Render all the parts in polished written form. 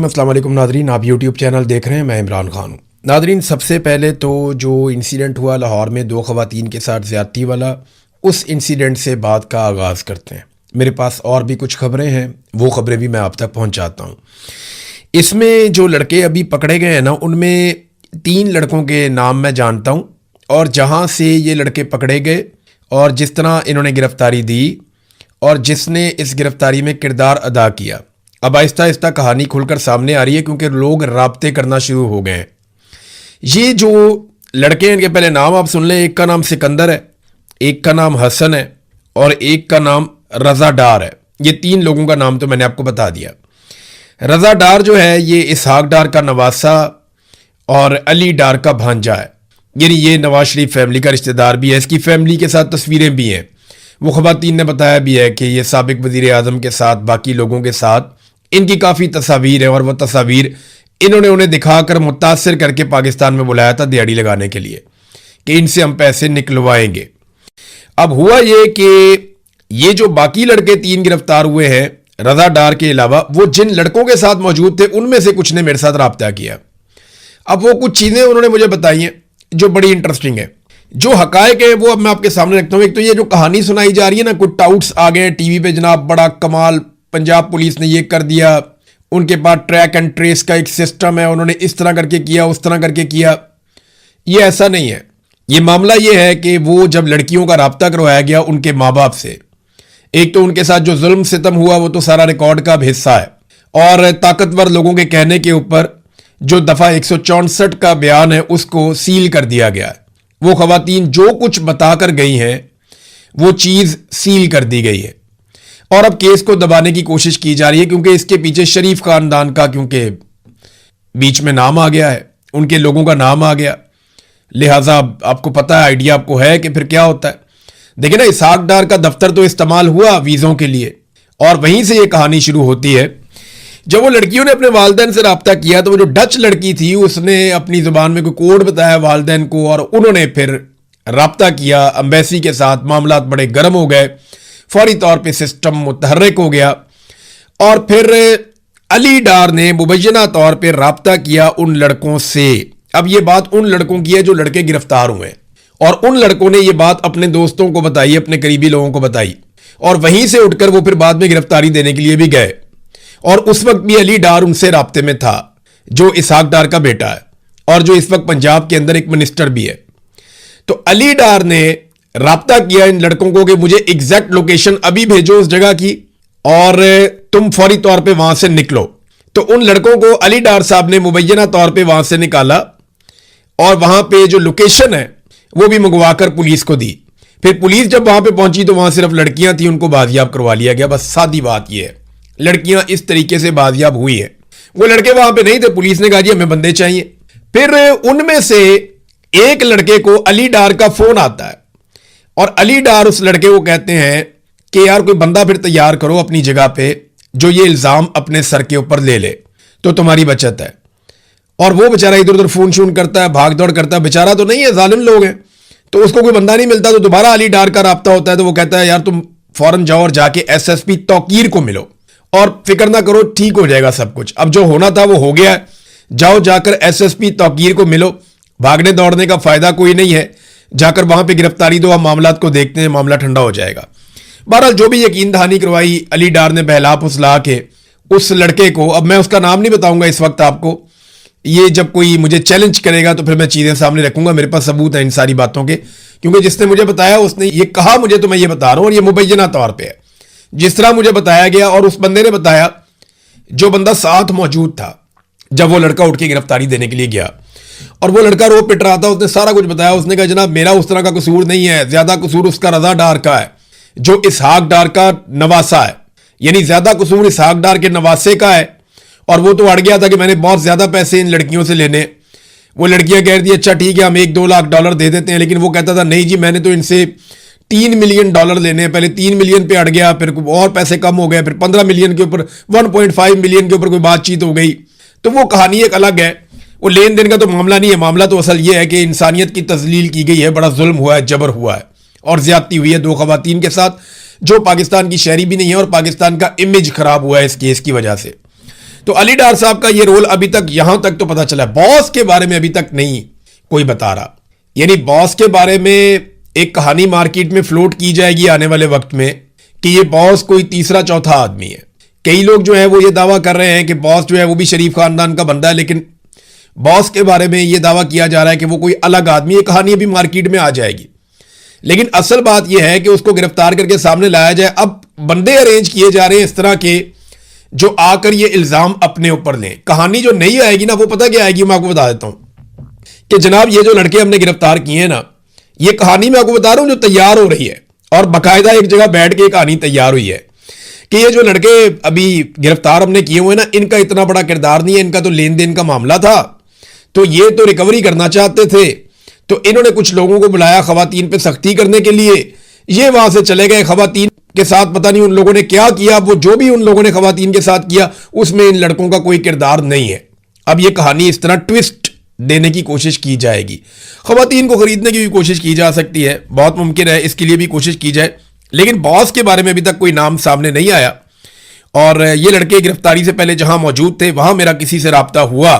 अस्सलाम वालेकुम नादरीन, आप यूट्यूब चैनल देख रहे हैं। मैं इमरान खान हूँ। नादरीन, सबसे पहले तो जो इंसिडेंट हुआ लाहौर में दो ख़वातीन के साथ ज़्यादती वाला, उस इंसिडेंट से बात का आगाज़ करते हैं। मेरे पास और भी कुछ ख़बरें हैं, वो ख़बरें भी मैं आप तक पहुँचाता हूँ। इसमें जो लड़के अभी पकड़े गए हैं ना, उनमें 3 लड़कों के नाम मैं जानता हूँ, और जहाँ से ये लड़के पकड़े गए और जिस तरह इन्होंने गिरफ़्तारी दी और जिसने इस गिरफ़्तारी में किरदार अदा किया, अब आहिस्ता आहिस्ता कहानी खुलकर सामने आ रही है, क्योंकि लोग राब्ते करना शुरू हो गए हैं। ये जो लड़के हैं, इनके पहले नाम आप सुन लें। एक का नाम सिकंदर है, एक का नाम हसन है और एक का नाम रज़ा डार है। ये 3 लोगों का नाम तो मैंने आपको बता दिया। रज़ा डार जो है ये इसहाक डार का नवासा और अली डार का भांजा है, यानी ये नवाज शरीफ फैमिली का रिश्तेदार भी है। इसकी फैमिली के साथ तस्वीरें भी हैं। वो ख़वातीन ने बताया भी है कि ये साबिक वज़ीर आज़म के साथ, बाकी लोगों के साथ इनकी काफ़ी तस्वीर है, और वह तस्वीर इन्होंने उन्हें दिखाकर मुतासिर करके पाकिस्तान में बुलाया था दिहाड़ी लगाने के लिए कि इनसे हम पैसे निकलवाएंगे। अब हुआ ये कि ये जो बाकी लड़के 3 गिरफ्तार हुए हैं रज़ा डार के अलावा, वो जिन लड़कों के साथ मौजूद थे उनमें से कुछ ने मेरे साथ रब्ता किया। अब वो कुछ चीज़ें उन्होंने मुझे बताई हैं जो बड़ी इंटरेस्टिंग है। जो हकायक है वो अब मैं आपके सामने रखता हूँ। एक तो ये जो कहानी सुनाई जा रही है ना, कुछ टाउट्स आ गए टीवी पे, जनाब बड़ा कमाल, पंजाब पुलिस ने ये कर दिया, उनके पास ट्रैक एंड ट्रेस का एक सिस्टम है, उन्होंने इस तरह करके किया, उस तरह करके किया। ये ऐसा नहीं है। ये मामला ये है कि वो जब लड़कियों का रब्ता करवाया गया उनके माँ बाप से, एक तो उनके साथ जो जुल्म सितम हुआ वो तो सारा रिकॉर्ड का अब हिस्सा है, और ताकतवर लोगों के कहने के ऊपर जो दफ़ा 164 का बयान है उसको सील कर दिया गया है। वो ख़वातीन जो कुछ बताकर गई हैं वो चीज़ सील कर दी गई है, और अब केस को दबाने की कोशिश की जा रही है, क्योंकि इसके पीछे शरीफ खानदान का, क्योंकि बीच में नाम आ गया है, उनके लोगों का नाम आ गया, लिहाजा आपको पता है, आइडिया आपको है कि फिर क्या होता है। देखिए ना, इसहाक डार का दफ्तर तो इस्तेमाल हुआ वीज़ों के लिए, और वहीं से ये कहानी शुरू होती है। जब वो लड़कियों ने अपने वालिदैन से रब्ता किया तो वो जो डच लड़की थी उसने अपनी ज़ुबान में कोई कोड बताया वालिदैन को, और उन्होंने फिर रब्ता किया एम्बेसी के साथ। मामला बड़े गर्म हो गए, फौरी तौर पे सिस्टम मुतहर्रिक हो गया, और फिर अली डार ने मुबैना तौर पे रब्ता किया उन लड़कों से। अब ये बात उन लड़कों की है जो लड़के गिरफ्तार हुए, और उन लड़कों ने ये बात अपने दोस्तों को बताई, अपने करीबी लोगों को बताई, और वहीं से उठकर वो फिर बाद में गिरफ्तारी देने के लिए भी गए। और उस वक्त भी अली डार उनसे राब्ते में था, जो इसहाक डार का बेटा है और जो इस वक्त पंजाब के अंदर एक मिनिस्टर भी है। तो अली डार ने राब्ता किया इन लड़कों को कि मुझे एग्जैक्ट लोकेशन अभी भेजो उस जगह की, और तुम फौरी तौर पे वहां से निकलो। तो उन लड़कों को अली डार साहब ने मुबैना तौर पे वहां से निकाला, और वहां पे जो लोकेशन है वो भी मंगवाकर पुलिस को दी। फिर पुलिस जब वहां पे पहुंची तो वहां सिर्फ लड़कियां थी, उनको बाजियाब करवा लिया गया। बस सादी बात यह है, लड़कियां इस तरीके से बाजियाब हुई है। वो लड़के वहां पे नहीं थे, पुलिस ने कहा जी हमें बंदे चाहिए। फिर उनमें से एक लड़के को अली डार का फोन आता है, और अली डार उस लड़के को कहते हैं कि यार कोई बंदा फिर तैयार करो अपनी जगह पे, जो ये इल्जाम अपने सर के ऊपर ले ले तो तुम्हारी बचत है। और वो बेचारा इधर उधर फोन शून करता है, भाग दौड़ करता है, बेचारा तो नहीं है, जालिम लोग हैं, तो उसको कोई बंदा नहीं मिलता। तो दोबारा अली डार का रब्ता होता है, तो वो कहता है यार तुम फौरन जाओ और जाके SSP तौकीर को मिलो, और फिक्र ना करो, ठीक हो जाएगा सब कुछ। अब जो होना था वो हो गया है, जाओ जाकर SSP तौकीर को मिलो। भागने दौड़ने का फायदा कोई नहीं है, जाकर वहां पे गिरफ्तारी दो, हम मामलात को देखते हैं, मामला ठंडा हो जाएगा। बहरहाल जो भी यकीन दहानी करवाई अली डार ने बहला फुसला के उस लड़के को, अब मैं उसका नाम नहीं बताऊंगा इस वक्त आपको, ये जब कोई मुझे चैलेंज करेगा तो फिर मैं चीजें सामने रखूंगा, मेरे पास सबूत है इन सारी बातों के, क्योंकि जिसने मुझे बताया उसने ये कहा मुझे, तो मैं ये बता रहा हूं, और ये मुबैना तौर पर है जिस तरह मुझे बताया गया। और उस बंदे ने बताया, जो बंदा साथ मौजूद था जब वो लड़का उठ के गिरफ्तारी देने के लिए गया, और वो लड़का रो पिट रहा था, उसने सारा कुछ बताया। उसने कहा जनाब मेरा उस तरह का कसूर नहीं है, ज्यादा कसूर उसका रज़ा डार का है जो इसहाक डार का नवासा है, यानी ज्यादा कसूर इसहाक डार के नवासे का है। और वो तो अड़ गया था कि मैंने बहुत ज्यादा पैसे इन लड़कियों से लेने। वो लड़कियां कह रही थी अच्छा ठीक है हम 1-2 लाख डॉलर दे देते हैं, लेकिन वो कहता था नहीं जी मैंने तो इनसे $3 मिलियन लेने हैं। पहले 3 मिलियन पे अड़ गया, फिर और पैसे कम हो गए, फिर 15 मिलियन के ऊपर, 1.5 मिलियन के ऊपर कोई बातचीत हो गई। तो वो कहानी एक अलग है, वो लेन देन का तो मामला नहीं है। मामला तो असल ये है कि इंसानियत की तजलील की गई है, बड़ा जुल्म हुआ है, जबर हुआ है, और ज्यादती हुई है 2 ख़वातीन के साथ, जो पाकिस्तान की शहरी भी नहीं है, और पाकिस्तान का इमेज खराब हुआ है इस केस की वजह से। तो अली डार साहब का ये रोल अभी तक यहां तक तो पता चला है, बॉस के बारे में अभी तक नहीं कोई बता रहा। यानी बॉस के बारे में एक कहानी मार्केट में फ्लोट की जाएगी आने वाले वक्त में कि ये बॉस कोई तीसरा चौथा आदमी है। कई लोग जो है वो ये दावा कर रहे हैं कि बॉस जो है वो भी शरीफ खानदान का बंदा है, लेकिन बॉस के बारे में ये दावा किया जा रहा है कि वो कोई अलग आदमी है। कहानी अभी मार्केट में आ जाएगी, लेकिन असल बात यह है कि उसको गिरफ्तार करके सामने लाया जाए। अब बंदे अरेंज किए जा रहे हैं इस तरह के जो आकर ये इल्जाम अपने ऊपर लें। कहानी जो नहीं आएगी ना, वो पता क्या आएगी, मैं आपको बता देता हूं कि जनाब ये जो लड़के हमने गिरफ्तार किए हैं ना, ये कहानी मैं आपको बता रहा हूं जो तैयार हो रही है, और बाकायदा एक जगह बैठ के कहानी तैयार हुई है कि ये जो लड़के अभी गिरफ्तार हमने किए हुए ना, इनका इतना बड़ा किरदार नहीं है, इनका तो लेन देन का मामला था, तो ये तो रिकवरी करना चाहते थे, तो इन्होंने कुछ लोगों को बुलाया खवातीन पे सख्ती करने के लिए, ये वहां से चले गए। खवातीन के साथ पता नहीं उन लोगों ने क्या किया, वो जो भी उन लोगों ने खवातीन के साथ किया उसमें इन लड़कों का कोई किरदार नहीं है। अब ये कहानी इस तरह ट्विस्ट देने की कोशिश की जाएगी। खवातीन को खरीदने की भी कोशिश की जा सकती है, बहुत मुमकिन है इसके लिए भी कोशिश की जाए, लेकिन बॉस के बारे में अभी तक कोई नाम सामने नहीं आया। और ये लड़के गिरफ्तारी से पहले जहां मौजूद थे वहां मेरा किसी से रब्ता हुआ,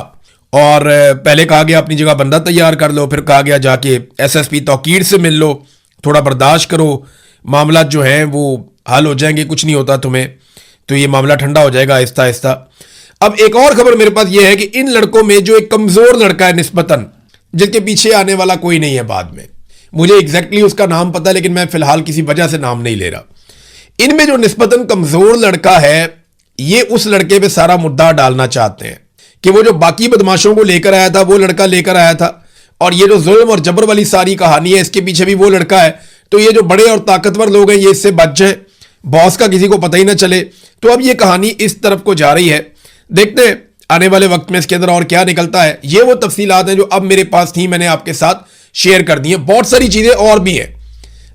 और पहले कहा गया अपनी जगह बंदा तैयार कर लो, फिर कहा गया जाके एसएसपी तौकीर से मिल लो, थोड़ा बर्दाश्त करो, मामला जो है वो हल हो जाएंगे, कुछ नहीं होता तुम्हें, तो ये मामला ठंडा हो जाएगा आहिस्ता आहिस्ता। अब एक और खबर मेरे पास ये है कि इन लड़कों में जो एक कमजोर लड़का है निस्बतन, जिसके पीछे आने वाला कोई नहीं है बाद में, मुझे एग्जैक्टली उसका नाम पता है लेकिन मैं फिलहाल किसी वजह से नाम नहीं ले रहा। इनमें जो निस्बतन कमजोर लड़का है, ये उस लड़के पे सारा मुद्दा डालना चाहते हैं कि वो जो बाकी बदमाशों को लेकर आया था वो लड़का लेकर आया था, और ये जो जुल्म और जबर वाली सारी कहानी है इसके पीछे भी वो लड़का है, तो ये जो बड़े और ताकतवर लोग हैं ये इससे बच जाए, बॉस का किसी को पता ही ना चले। तो अब ये कहानी इस तरफ को जा रही है, देखते हैं आने वाले वक्त में इसके अंदर और क्या निकलता है। ये वो तफसीलात हैं जो अब मेरे पास थी, मैंने आपके साथ शेयर कर दी है। बहुत सारी चीजें और भी हैं,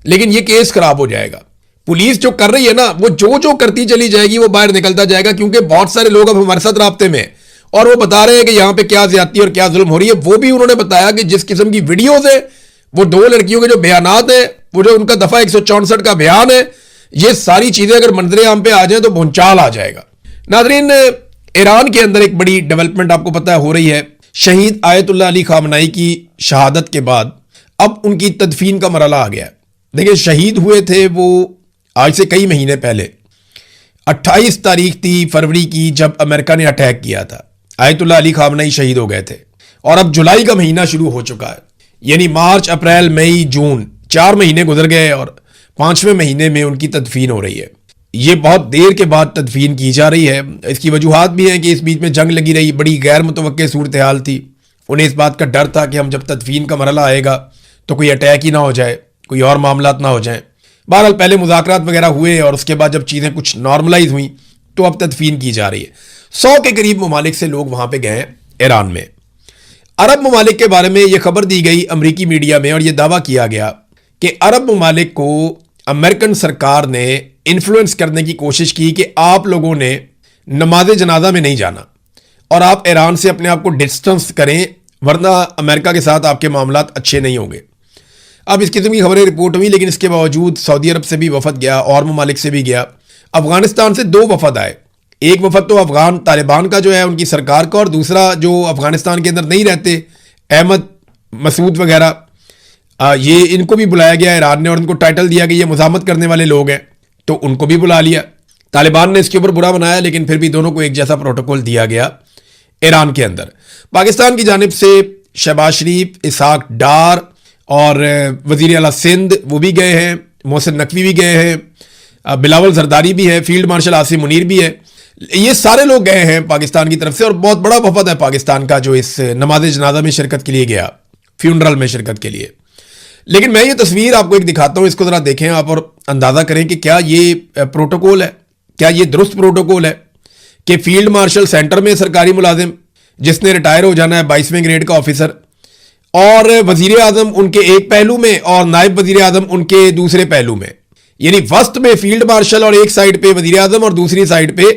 लेकिन ये केस खराब हो जाएगा। पुलिस जो कर रही है ना, वो जो करती चली जाएगी वो बाहर निकलता जाएगा, क्योंकि बहुत सारे लोग अब हमारे साथ राब्ते में हैं और वो बता रहे हैं कि यहां पे क्या ज्यादती और क्या जुल्म हो रही है। वो भी उन्होंने बताया कि जिस किस्म की वीडियोज है, वो दो लड़कियों के जो बयानात है, वो जो उनका दफा 164 का बयान है, ये सारी चीजें अगर मंजरे आम पे आ जाए तो भूचाल आ जाएगा। नाजरीन, ईरान के अंदर एक बड़ी डेवलपमेंट आपको पता है हो रही है। शहीद आयतुल्लाह अली खामनाई की शहादत के बाद अब उनकी तदफीन का मरहला आ गया है। देखिए, शहीद हुए थे वो आज से कई महीने पहले, 28 तारीख थी फरवरी की, जब अमेरिका ने अटैक किया था। आयतुल्लाह अली खामनाई शहीद हो गए थे, और अब जुलाई का महीना शुरू हो चुका है, यानी मार्च, अप्रैल, मई, जून, 4 महीने गुजर गए और 5वें महीने में उनकी तदफीन हो रही है। ये बहुत देर के बाद तदफीन की जा रही है। इसकी वजूहात भी हैं कि इस बीच में जंग लगी रही, बड़ी गैर मुतवक्के सूरत हाल थी। उन्हें इस बात का डर था कि हम जब तदफीन का मरहला आएगा तो कोई अटैक ही ना हो जाए, कोई और मामलात ना हो जाए। बहरहाल पहले मुज़ाकरात वगैरह हुए और उसके बाद जब चीज़ें कुछ नॉर्मलाइज हुई तो अब तदफीन की जा रही है। 100 के करीब ममालिक से लोग वहां पे गए हैं ईरान में। अरब ममालिक के बारे में यह खबर दी गई अमरीकी मीडिया में, और यह दावा किया गया कि अरब ममालिक को अमेरिकन सरकार ने इन्फ्लुएंस करने की कोशिश की कि आप लोगों ने नमाज जनाजा में नहीं जाना और आप ईरान से अपने आप को डिस्टेंस करें, वरना अमेरिका के साथ आपके मामलात अच्छे नहीं होंगे। अब इस किस्म की खबरें रिपोर्ट हुई, लेकिन इसके बावजूद सऊदी अरब से भी वफद गया और ममालिक से भी गया। अफगानिस्तान से 2 वफद आए। एक वफद तो अफगान तालिबान का जो है उनकी सरकार का, और दूसरा जो अफगानिस्तान के अंदर नहीं रहते, अहमद मसूद वगैरह, ये इनको भी बुलाया गया ईरान ने, और उनको टाइटल दिया कि ये मुज़ाहमत करने वाले लोग हैं, तो उनको भी बुला लिया। तालिबान ने इसके ऊपर बुरा बनाया, लेकिन फिर भी दोनों को एक जैसा प्रोटोकॉल दिया गया ईरान के अंदर। पाकिस्तान की जानिब से शहबाज शरीफ, इसहाक डार और वज़ीर आला सिंध वो भी गए हैं, मोहसिन नकवी भी गए हैं, बिलावल जरदारी भी है, फील्ड मार्शल आसिम मुनीर भी है। ये सारे लोग गए हैं पाकिस्तान की तरफ से, और बहुत बड़ा वफद है पाकिस्तान का जो इस नमाज जनाजा में शिरकत के लिए गया, फ्यूनरल में शिरकत के लिए। लेकिन मैं ये तस्वीर आपको एक दिखाता हूं, इसको जरा देखें आप और अंदाजा करें कि क्या ये प्रोटोकॉल है, क्या ये दुरुस्त प्रोटोकॉल है कि फील्ड मार्शल सेंटर में सरकारी मुलाजिम जिसने रिटायर हो जाना है 22वें ग्रेड का ऑफिसर, और वजीर आजम उनके एक पहलू में और नायब वजीर आजम उनके दूसरे पहलू में, यानी वस्त में फील्ड मार्शल और एक साइड पे वजीर आजम और दूसरी साइड पे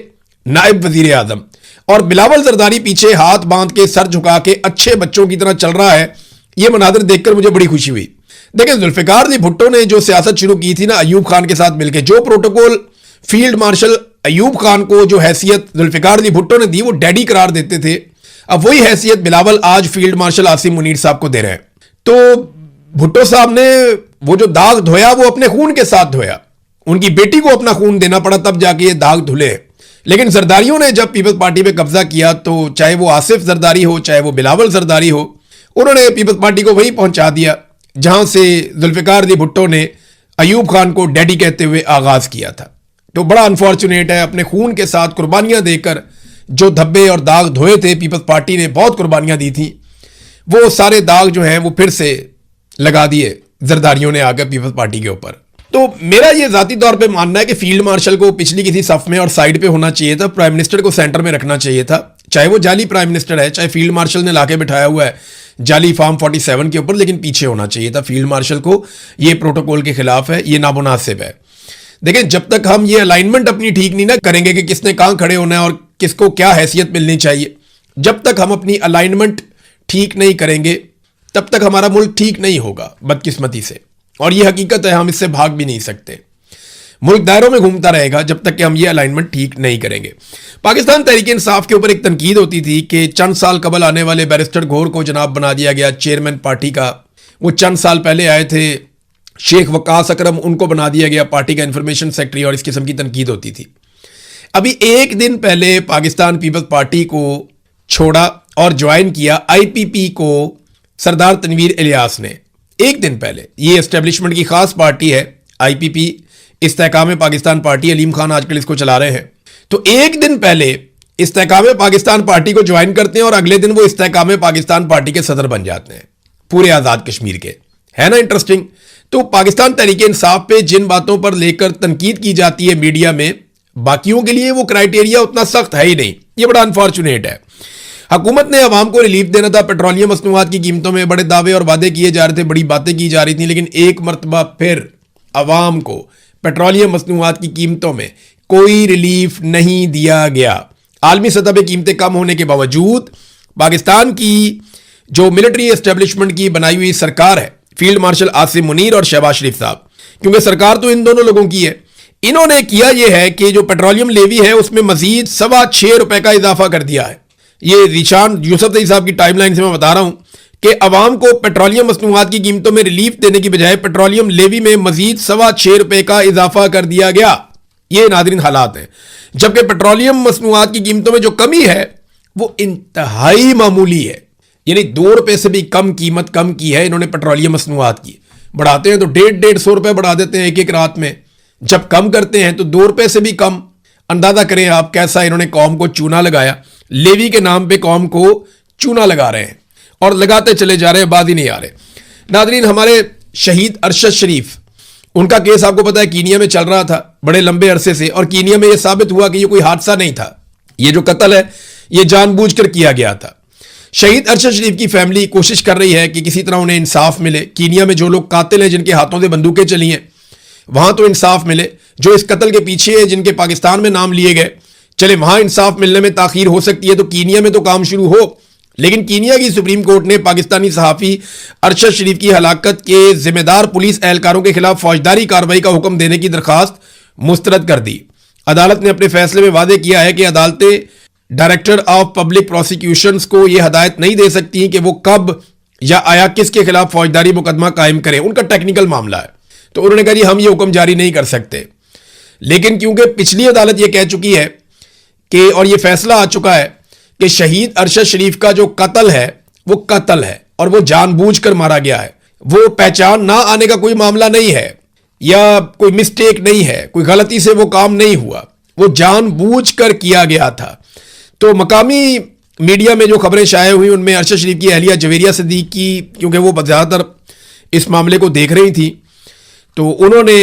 नायब वजीर आजम, और बिलावल जरदारी पीछे हाथ बांध के सर झुका के अच्छे बच्चों की तरह चल रहा है। यह मनाजिर देखकर मुझे बड़ी खुशी हुई। देखिए, जुल्फिकार अली भुट्टो ने जो सियासत शुरू की थी ना अयूब खान के साथ मिलकर, जो protocol field marshal Ayub Khan को जो हैसियत जुल्फिकार अली भुट्टो ने दी वो डैडी करार देते थे, अब वही हैसियत बिलावल आज फील्ड मार्शल आसिम मुनीर साहब को दे रहे हैं। तो भुट्टो साहब ने वो जो दाग धोया वो अपने खून के साथ धोया, उनकी बेटी को अपना खून देना पड़ा तब जाके ये दाग धुले। लेकिन जरदारियों ने जब पीपल्स पार्टी पे कब्जा किया तो चाहे वो आसिफ जरदारी हो चाहे वो बिलावल जरदारी हो, उन्होंने पीपल्स पार्टी को वहीं पहुंचा दिया जहां से जुल्फिकार अली भुट्टो ने अयूब खान को डैडी कहते हुए आगाज किया था। तो बड़ा अनफॉर्चुनेट है, अपने खून के साथ कुर्बानियां देकर जो धब्बे और दाग धोए थे, पीपल्स पार्टी ने बहुत कुर्बानियां दी थी, वो सारे दाग जो हैं वो फिर से लगा दिए जरदारियों ने आकर पीपल्स पार्टी के ऊपर। तो मेरा ये जाती तौर पे मानना है कि फील्ड मार्शल को पिछली किसी सफ में और साइड पे होना चाहिए था, प्राइम मिनिस्टर को सेंटर में रखना चाहिए था। चाहे वो जाली प्राइम मिनिस्टर है, चाहे फील्ड मार्शल ने लाके बिठाया हुआ है जाली फार्म 47 के ऊपर, लेकिन पीछे होना चाहिए था फील्ड मार्शल को। ये प्रोटोकॉल के खिलाफ है, ये नामुनासिब है। देखिए, जब तक हम ये अलाइनमेंट अपनी ठीक नहीं ना करेंगे कि किसने कहां खड़े होना है और किसको क्या हैसियत मिलनी चाहिए, जब तक हम अपनी अलाइनमेंट ठीक नहीं करेंगे तब तक हमारा मुल्क ठीक नहीं होगा, बदकिस्मती से। और ये हकीकत है, हम इससे भाग भी नहीं सकते। मुल्क दायरों में घूमता रहेगा जब तक कि हम ये अलाइनमेंट ठीक नहीं करेंगे। पाकिस्तान तहरीक इंसाफ के ऊपर एक तनकीद होती थी कि चंद साल कबल आने वाले बैरिस्टर गौर को जनाब बना दिया गया चेयरमैन पार्टी का। वो चंद साल पहले आए थे, शेख वकास अकरम, उनको बना दिया गया पार्टी का इंफॉर्मेशन सेक्रेटरी, और इस किस्म की तनकीद होती थी। अभी एक दिन पहले पाकिस्तान पीपल्स पार्टी को छोड़ा और ज्वाइन किया आईपीपी को सरदार तनवीर इलियास ने। एक दिन पहले, ये एस्टेब्लिशमेंट की खास पार्टी है आईपीपी, इस्तेहकाम पाकिस्तान पार्टी, अलीम खान आजकल इसको चला रहे हैं। तो एक दिन पहले इस्तेहकाम पाकिस्तान पार्टी को ज्वाइन करते हैं और अगले दिन वो इस्तेहकाम पाकिस्तान पार्टी के सदर बन जाते हैं पूरे आज़ाद कश्मीर के। है ना इंटरेस्टिंग? तो पाकिस्तान तहरीक इंसाफ पे जिन बातों पर लेकर तनकीद की जाती है मीडिया में, बाकियों के लिए वो क्राइटेरिया उतना सख्त है ही नहीं। ये बड़ा अनफॉर्चुनेट है। हुकूमत ने अवाम को रिलीफ देना था, पेट्रोलियम मसनूआत की कीमतों में बड़े दावे और वादे किए जा रहे थे, बड़ी बातें की जा रही थी, लेकिन एक मरतबा फिर अवाम को पेट्रोलियम मसनूआत की कीमतों में कोई रिलीफ नहीं दिया गया। आलमी सतह पर कीमतें कम होने के बावजूद पाकिस्तान की जो मिलिट्री एस्टेब्लिशमेंट की बनाई हुई सरकार है, फील्ड मार्शल आसिम मुनीर और शहबाज शरीफ साहब, क्योंकि सरकार तो इन दोनों लोगों की है, इन्होंने किया यह है कि जो पेट्रोलियम लेवी है उसमें मजीद 6.25 रुपए का इजाफा कर दिया है। ये रिशान यूसुफ साहब की टाइमलाइन से मैं बता रहा हूं कि अवाम को पेट्रोलियम मसनूआत की कीमतों में रिलीफ देने की बजाय पेट्रोलियम लेवी में मजीद 6.25 रुपए का इजाफा कर दिया गया। ये नादरीन हालात हैं। जबकि पेट्रोलियम मसनूआत की कीमतों में जो कमी है वो इंतहाई मामूली है, यानी 2 रुपए से भी कम कीमत कम की है इन्होंने पेट्रोलियम मसनूआत की। बढ़ाते हैं तो 150 रुपए बढ़ा देते हैं एक एक रात में, जब कम करते हैं तो 2 रुपए से भी कम। अंदाजा करें आप कैसा इन्होंने कौम को चूना लगाया, लेवी के नाम पे कौम को चूना लगा रहे हैं और लगाते चले जा रहे हैं, बात ही नहीं आ रहे। नादरीन, हमारे शहीद अरशद शरीफ, उनका केस आपको पता है कीनिया में चल रहा था बड़े लंबे अरसे से, और कीनिया में यह साबित हुआ कि यह कोई हादसा नहीं था, यह जो कत्ल है यह जानबूझकर किया गया था। शहीद अरशद शरीफ की फैमिली कोशिश कर रही है कि किसी तरह उन्हें इंसाफ मिले। कीनिया में जो लोग कातिल हैं, जिनके हाथों से बंदूकें चली हैं, वहां तो इंसाफ मिले। जो इस कत्ल के पीछे है, जिनके पाकिस्तान में नाम लिए गए, चले वहां इंसाफ मिलने में ताखीर हो सकती है तो कीनिया में तो काम शुरू हो। लेकिन कीनिया की सुप्रीम कोर्ट ने पाकिस्तानी सहाफ़ी अरशद शरीफ की हलाकत के जिम्मेदार पुलिस एहलकारों के खिलाफ फौजदारी कार्रवाई का हुक्म देने की दरखास्त मुस्तरद कर दी। अदालत ने अपने फैसले में वादे किया है कि अदालतें डायरेक्टर ऑफ पब्लिक प्रोसिक्यूशंस को यह हदायत नहीं दे सकती कि वो कब या आया किसके खिलाफ फौजदारी मुकदमा कायम करें, उनका टेक्निकल मामला है। तो उन्होंने कहा जी हम ये हुक्म जारी नहीं कर सकते। लेकिन क्योंकि पिछली अदालत ये कह चुकी है कि, और ये फैसला आ चुका है कि शहीद अरशद शरीफ का जो कत्ल है वो कत्ल है और वो जानबूझकर मारा गया है, वो पहचान ना आने का कोई मामला नहीं है या कोई मिस्टेक नहीं है, कोई गलती से वो काम नहीं हुआ, वो जानबूझकर किया गया था। तो मकामी मीडिया में जो खबरें शाये हुई उनमें अरशद शरीफ की अहलिया जवेरिया सदीक की, क्योंकि वो ज़्यादातर इस मामले को देख रही थी, तो उन्होंने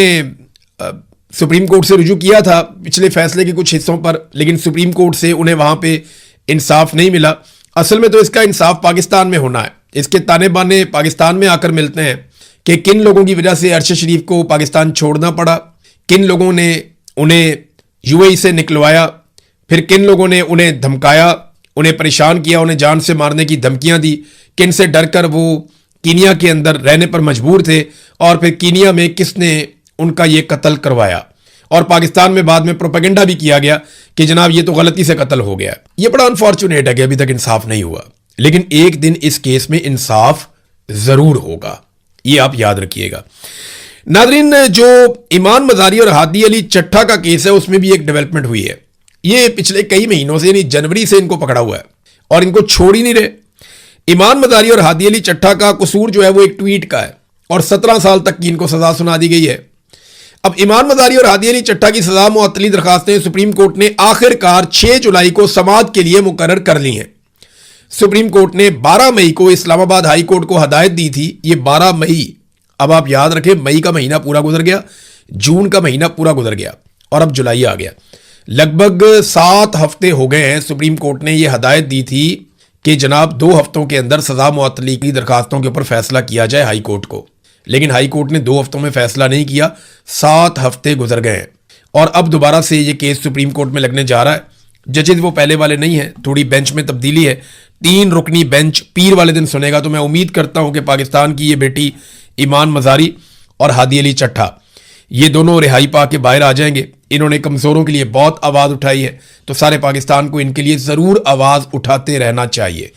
सुप्रीम कोर्ट से रुजू किया था पिछले फैसले के कुछ हिस्सों पर, लेकिन सुप्रीम कोर्ट से उन्हें वहाँ पे इंसाफ नहीं मिला। असल में तो इसका इंसाफ पाकिस्तान में होना है। इसके ताने बाने पाकिस्तान में आकर मिलते हैं कि किन लोगों की वजह से अरशद शरीफ को पाकिस्तान छोड़ना पड़ा, किन लोगों ने उन्हें यूएई से निकलवाया, फिर किन लोगों ने उन्हें धमकाया, उन्हें परेशान किया, उन्हें जान से मारने की धमकियां दी, किन से डरकर वो कीनिया के अंदर रहने पर मजबूर थे, और फिर कीनिया में किसने उनका ये कत्ल करवाया। और पाकिस्तान में बाद में प्रोपेगेंडा भी किया गया कि जनाब ये तो गलती से कत्ल हो गया। ये बड़ा अनफॉर्चुनेट है कि अभी तक इंसाफ नहीं हुआ, लेकिन एक दिन इस केस में इंसाफ जरूर होगा, ये आप याद रखिएगा। नादरीन, जो ईमान मजारी और हादी अली चट्ठा का केस है उसमें भी एक डेवलपमेंट हुई है। ये पिछले कई महीनों से यानी जनवरी से इनको पकड़ा हुआ है और इनको छोड़ ही नहीं रहे। ईमान मजारी और हादी अली चट्ठा का कसूर जो है वो एक ट्वीट का है और 17 साल तक की इनको सजा सुना दी गई है। अब ईमान मजारी और हादी अली चट्ठा की सजा मुअत्तली दरखास्तें सुप्रीम कोर्ट ने आखिरकार 6 जुलाई को समाअत के लिए मुकर्रर कर ली हैं। सुप्रीम कोर्ट ने 12 मई को इस्लामाबाद हाई कोर्ट को हदायत दी थी। ये 12 मई, अब आप याद रखें, मई का महीना पूरा गुजर गया, जून का महीना पूरा गुजर गया और अब जुलाई आ गया। लगभग 7 हफ्ते हो गए हैं। सुप्रीम कोर्ट ने यह हदायत दी थी कि जनाब 2 हफ्तों के अंदर सजा मुअत्तली की दरखास्तों के ऊपर फैसला किया जाए हाई कोर्ट को, लेकिन हाई कोर्ट ने 2 हफ्तों में फैसला नहीं किया। 7 हफ्ते गुजर गए हैं और अब दोबारा से ये केस सुप्रीम कोर्ट में लगने जा रहा है। जजेस वो पहले वाले नहीं है, थोड़ी बेंच में तब्दीली है। 3 रुकनी बेंच पीर वाले दिन सुनेगा। तो मैं उम्मीद करता हूं कि पाकिस्तान की ये बेटी ईमान मजारी और हादी अली चट्ठा ये दोनों रिहाई पा के बाहर आ जाएंगे। इन्होंने कमजोरों के लिए बहुत आवाज उठाई है, तो सारे पाकिस्तान को इनके लिए जरूर आवाज उठाते रहना चाहिए।